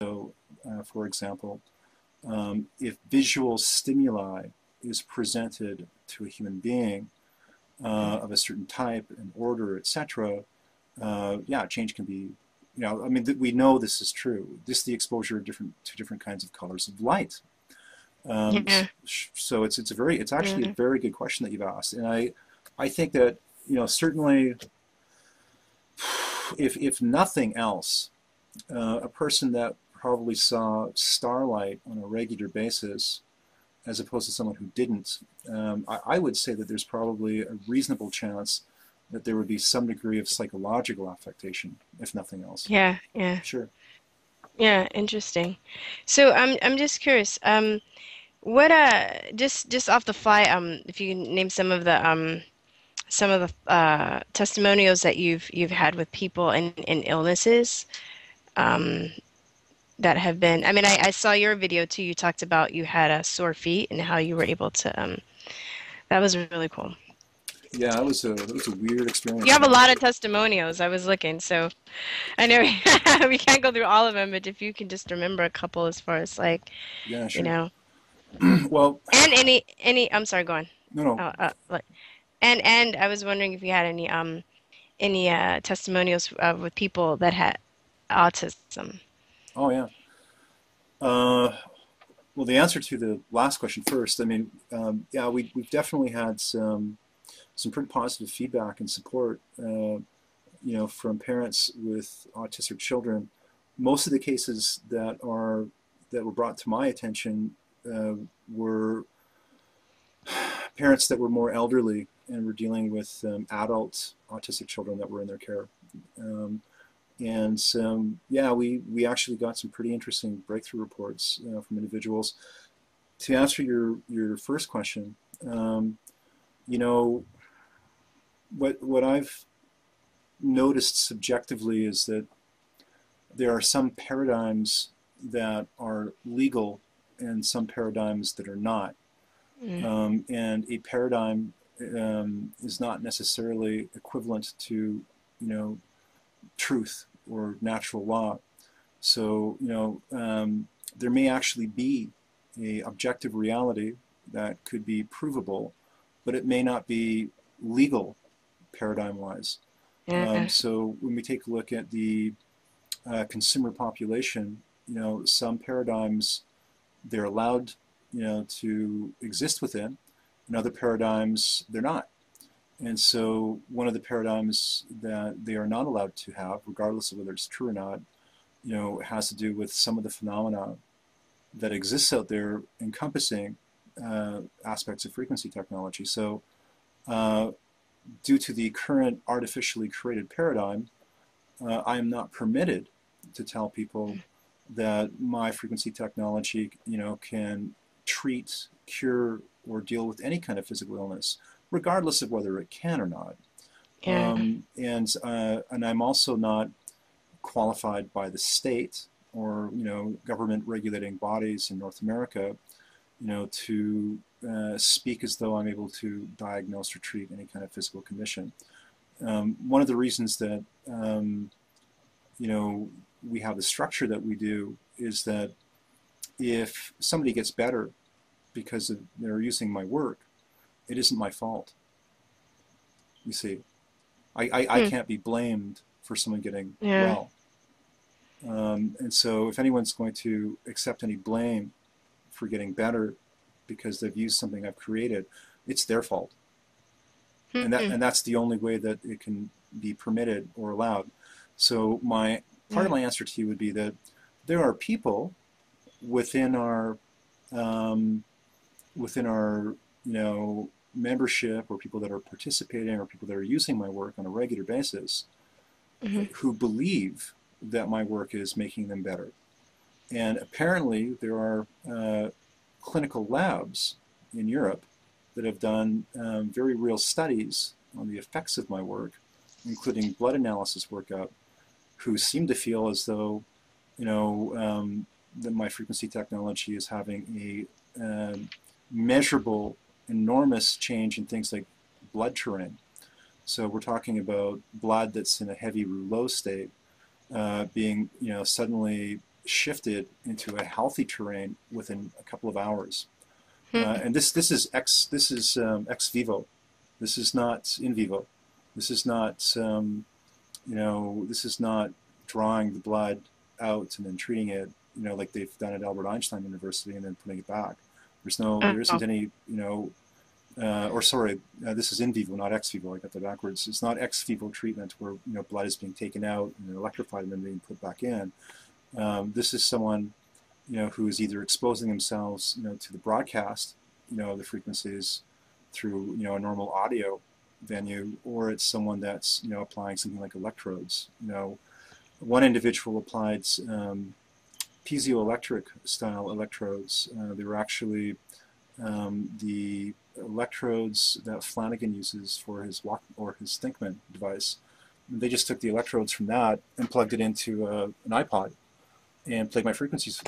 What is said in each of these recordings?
So, for example, if visual stimuli is presented to a human being of a certain type and order, etc., yeah, change can be, I mean, we know this is true. This is the exposure to different kinds of colors of light. Yeah. So it's actually a Yeah. very good question that you've asked, and I think that certainly if nothing else, a person that probably saw starlight on a regular basis, as opposed to someone who didn't, I would say that there's probably a reasonable chance that there would be some degree of psychological affectation, if nothing else. Yeah. Yeah. Sure. Yeah. Interesting. So I'm just curious. What just off the fly, if you can name some of the testimonials that you've had with people in illnesses um that have been. I mean, I saw your video too. You talked about you had a sore feet and how you were able to that was really cool. Yeah, that was a weird You experience, have a man. lot of testimonials. I was looking, so I know we can't go through all of them, but if you can just remember a couple as far as like, Yeah, you sure. know, Well, and any I'm sorry, go on. no, no. Like, and I was wondering if you had any testimonials with people that had autism. Oh, yeah. Uh, well, the answer to the last question first. I mean, yeah, we've definitely had some pretty positive feedback and support, from parents with autistic children. Most of the cases that were brought to my attention uh, were parents that were more elderly and were dealing with adult autistic children that were in their care. Um, and yeah, we actually got some pretty interesting breakthrough reports from individuals. To answer your first question, um, you know, what I've noticed subjectively is that there are some paradigms that are legal and some paradigms that are not. Mm, And a paradigm is not necessarily equivalent to, truth or natural law. So, there may actually be a objective reality that could be provable, but it may not be legal paradigm-wise. yeah. So when we take a look at the consumer population, some paradigms they're allowed, to exist within, and other paradigms they're not. And so one of the paradigms that they are not allowed to have, regardless of whether it's true or not, has to do with some of the phenomena that exists out there encompassing aspects of frequency technology. So uh, due to the current artificially created paradigm, I am not permitted to tell people that my frequency technology, can treat, cure, or deal with any kind of physical illness, regardless of whether it can or not. Yeah. And I'm also not qualified by the state or government regulating bodies in North America, to speak as though I'm able to diagnose or treat any kind of physical condition. One of the reasons that you know we have the structure that we do is that if somebody gets better because they're using my work, it isn't my fault. You see, I Hmm. can't be blamed for someone getting Yeah. well. And so if anyone's going to accept any blame for getting better because they've used something I've created, it's their fault. And Hmm. that's the only way that it can be permitted or allowed. So my part of Yeah. my answer to you would be that there are people within our um, membership, or people that are participating, or people that are using my work on a regular basis, Hmm. who believe that my work is making them better. And apparently there are clinical labs in Europe that have done very real studies on the effects of my work, including blood analysis workup, who seem to feel as though, that my frequency technology is having a measurable, enormous change in things like blood terrain. So we're talking about blood that's in a heavy rouleau state being, suddenly shifted into a healthy terrain within a couple of hours. Hmm. And this is ex vivo. This is not in vivo. This is not this is not drawing the blood out and then treating it, like they've done at Albert Einstein University and then putting it back. There isn't Oh. any, or sorry, this is in vivo, not ex vivo. I got that backwards. It's not ex vivo treatment where blood is being taken out and electrified and then being put back in. This is someone, who is either exposing themselves, to the broadcast, the frequencies through, a normal audio venue, or it's someone that's, applying something like electrodes. One individual applied piezoelectric style electrodes. They were actually the electrodes that Flanagan uses for his walk or his Thinkman device. And they just took the electrodes from that and plugged it into an iPod and played my frequencies,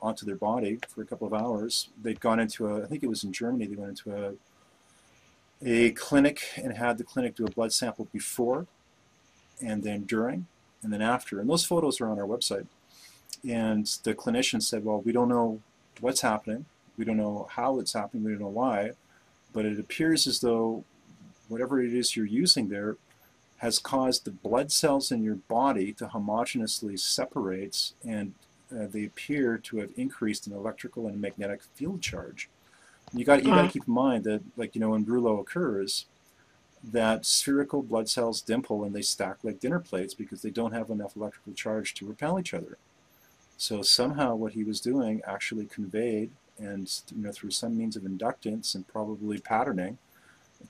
onto their body for a couple of hours. They'd gone into I think it was in Germany, they went into a clinic and had the clinic do a blood sample before and then during and then after. And those photos are on our website. And the clinician said, well, we don't know what's happening. We don't know how it's happening. We don't know why. But it appears as though whatever it is you're using there has caused the blood cells in your body to homogeneously separate, and they appear to have increased in electrical and magnetic field charge. You got to Oh. keep in mind that, like, when Brulot occurs, that spherical blood cells dimple and they stack like dinner plates because they don't have enough electrical charge to repel each other. So somehow what he was doing actually conveyed, and through some means of inductance and probably patterning,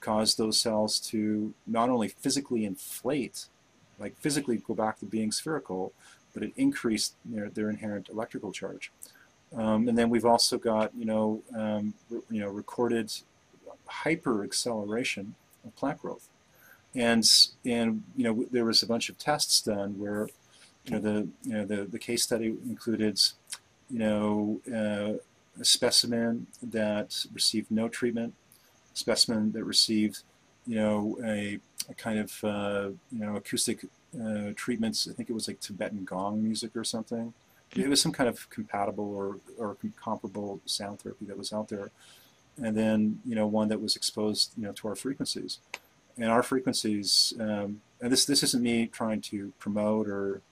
caused those cells to not only physically inflate, like physically go back to being spherical, but it increased their inherent electrical charge. And then we've also got recorded hyper acceleration of plant growth, and there was a bunch of tests done where the case study included a specimen that received no treatment, a specimen that received a kind of acoustic treatments. I think it was like Tibetan gong music or something. It was some kind of compatible or comparable sound therapy that was out there. And then one that was exposed to our frequencies. And our frequencies, and this isn't me trying to promote or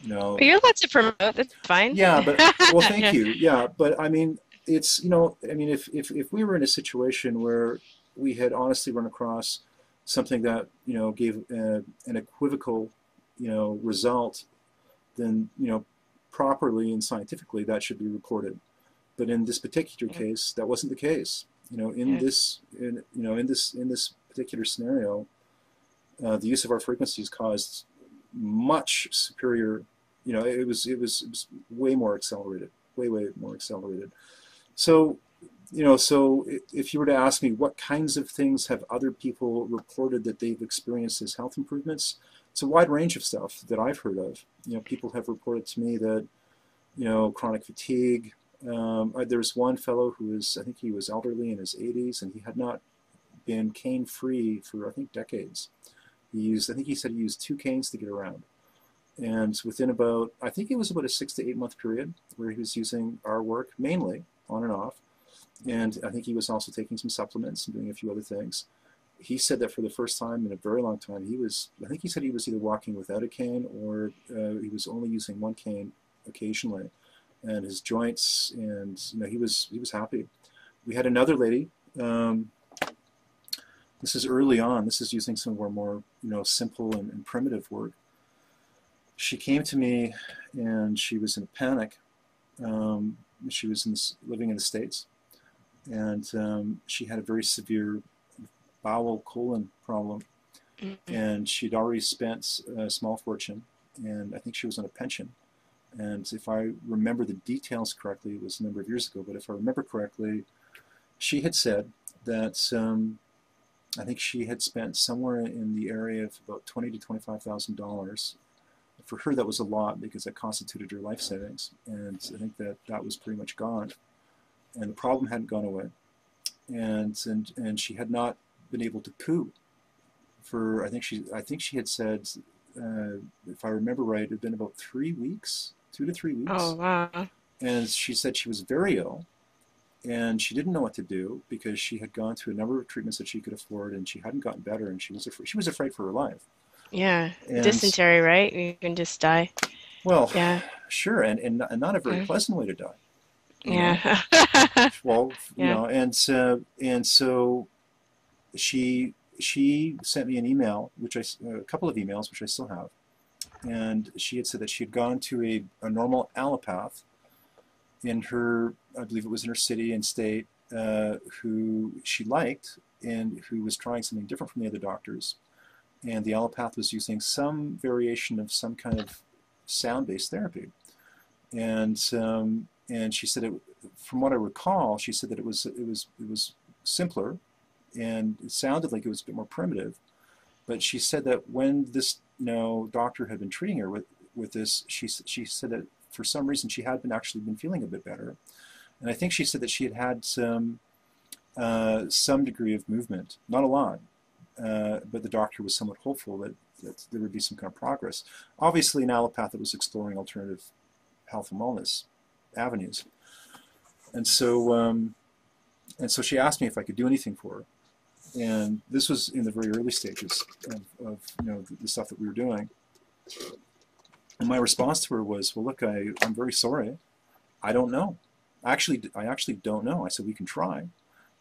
But you're allowed to promote. That's fine. yeah, but well, thank Yeah. you. Yeah, but I mean, it's I mean, if we were in a situation where we had honestly run across something that gave an equivocal result, then properly and scientifically that should be reported. But in this particular Yeah. case, that wasn't the case. Yeah. In this particular scenario, the use of our frequencies caused much superior. It was way more accelerated, way more accelerated. So, so if you were to ask me what kinds of things have other people reported that they've experienced as health improvements, it's a wide range of stuff that I've heard of. People have reported to me that chronic fatigue. There's one fellow who was, I think he was elderly in his 80s, and he had not been cane free for I think decades. I think he said he used 2 canes to get around. And within about, I think it was about a 6 to 8 month period where he was using our work mainly on and off. And I think he was also taking some supplements and doing a few other things. He said that for the first time in a very long time, I think he said he was either walking without a cane or he was only using 1 cane occasionally. And his joints, and he was happy. We had another lady. This is early on. This is using some of our more simple and primitive work. She came to me, and she was in a panic. She was living in the States, and she had a very severe bowel colon problem, Mm-hmm. and she'd already spent a small fortune, and I think she was on a pension. And if I remember the details correctly, it was a number of years ago, but if I remember correctly, she had said that I think she had spent somewhere in the area of about $20,000 to $25,000. For her, that was a lot because that constituted her life savings, and I think that was pretty much gone. And the problem hadn't gone away, and she had not been able to poo for I think she had said, if I remember right, it had been about 3 weeks Oh, 2 to 3 weeks. wow. And she said she was very ill, and she didn't know what to do because she had gone through a number of treatments that she could afford, and she hadn't gotten better, and she was afraid for her life. Yeah. And Dysentery, right? You can just die. well, Yeah. sure, and not a very Yeah. pleasant way to die, you know. Yeah. Well, Yeah. and so she sent me an email, a couple of emails, which I still have, and she had said that she had gone to a normal allopath in her, I believe it was in her city and state, who she liked and who was trying something different from the other doctors. And the allopath was using some variation of some kind of sound-based therapy. And she said, from what I recall, she said that it was simpler, and it sounded like it was a bit more primitive. But she said that when this doctor had been treating her with this, she said that for some reason she had been feeling a bit better, and I think she said that she had had some degree of movement, not a lot, but the doctor was somewhat hopeful that there would be some kind of progress. Obviously, an allopath that was exploring alternative health and wellness avenues, and so she asked me if I could do anything for her. And this was in the very early stages of the stuff that we were doing. And my response to her was, well, look, I'm very sorry. I don't know. I actually don't know. I said, we can try.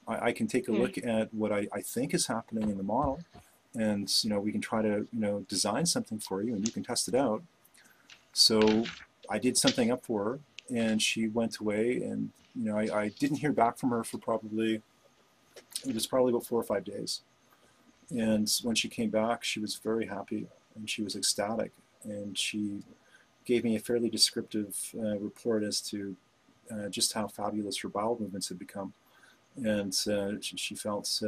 I can take a look at what I think is happening in the model, and we can try to design something for you, and you can test it out. So I did something up for her, and she went away, and I didn't hear back from her for it was probably about 4 or 5 days. And when she came back, she was very happy, and she was ecstatic, and she gave me a fairly descriptive report as to just how fabulous her bowel movements had become. And she felt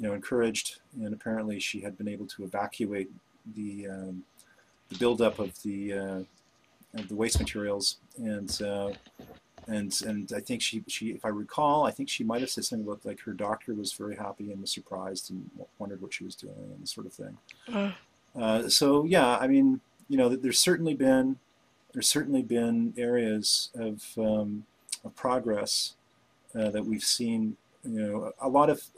encouraged, and apparently she had been able to evacuate the buildup of the waste materials, and I think she, if I recall, I think she might have said something about like her doctor was very happy and was surprised and wondered what she was doing and this sort of thing. So yeah, I mean, there's certainly been areas of progress that we've seen. A lot of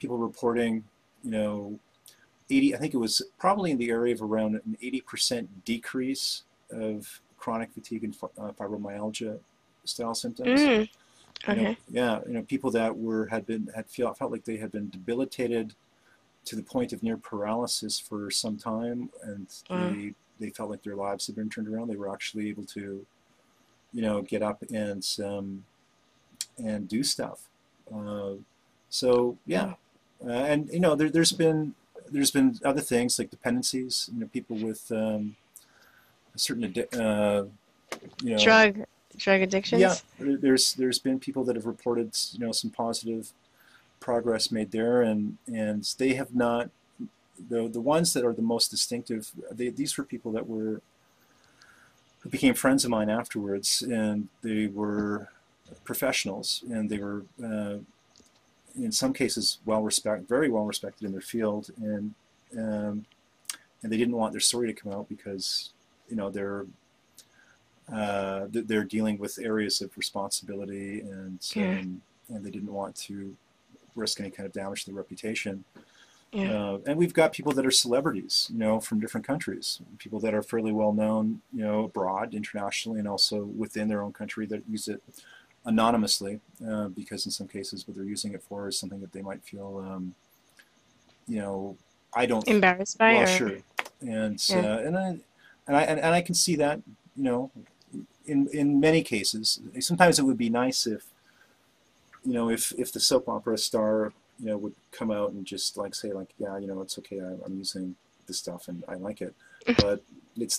people reporting, 80. I think it was probably in the area of around an 80% decrease of chronic fatigue and fibromyalgia style symptoms. Mm. Okay. Yeah, people that felt like they had been debilitated to the point of near paralysis for some time, and Wow. they felt like their lives had been turned around. They were actually able to, get up and do stuff. So yeah, and there's been other things like dependencies. People with certain Drug yeah, addictions? there's been people that have reported some positive progress made there, and they have not, the ones that are the most distinctive, these were people who became friends of mine afterwards, and they were professionals, and they were in some cases very well respected in their field, and they didn't want their story to come out because they're dealing with areas of responsibility, and they didn't want to risk any kind of damage to their reputation. Yeah. And we've got people that are celebrities, from different countries, people that are fairly well known, abroad, internationally, and also within their own country that use it anonymously, because in some cases what they're using it for is something that they might feel, I don't, Embarrassed by well, or sure, and yeah. I can see that, in many cases. Sometimes it would be nice if the soap opera star would come out and just like say like, yeah, it's okay, I'm using this stuff and I like it, but it's